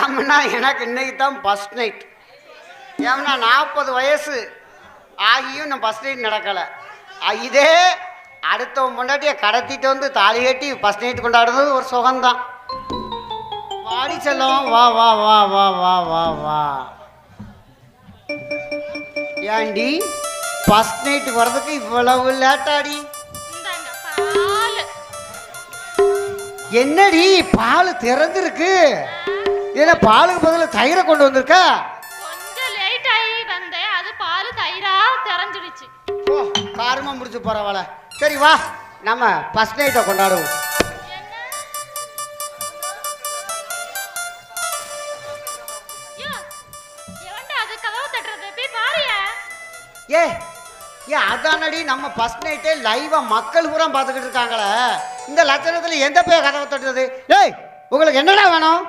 ஏம்னா எனக்கு இன்னைக்கு தான் ஃபஸ்ட் நைட். ஏம்னா 40 வயசு ஆகியும் நான் ஃபஸ்ட் நைட் நடக்கலை. இதே அடுத்தவன் முன்னாடியே கடத்திட்டு வந்து தாலி கட்டி ஃபஸ்ட் நைட் கொண்டாடுறது ஒரு சுகம்தான். வாடி செல்லம், வா வா வா வா வா வா வா. ஏண்டி ஃபஸ்ட் நைட்டு வர்றதுக்கு இவ்வளவு லேட்டாடி? என்னடி பால் திறந்துருக்கு? ஏன்னா பாலுக்கு பதில் தயிரை கொண்டு வந்திருக்கா? கொஞ்சம் லேட் ஆகி வந்தேன், அது பால் தயிரா திறந்துடுச்சு. ஓ, காரமா முடிச்சு போறவள. சரி வா, நம்ம ஃபர்ஸ்ட் நைட்டை கொண்டாடுவோம். ஏ ஏ அதானடி நம்ம ஃபர்ஸ்ட் நைட்டே லைவா மக்கள் பூரா பார்த்துக்கிட்டு இருக்காங்களே. இந்த லட்சணத்துல எந்த போய் கதவை தட்டுறது? ஏய் உங்களுக்கு என்னடா வேணும்?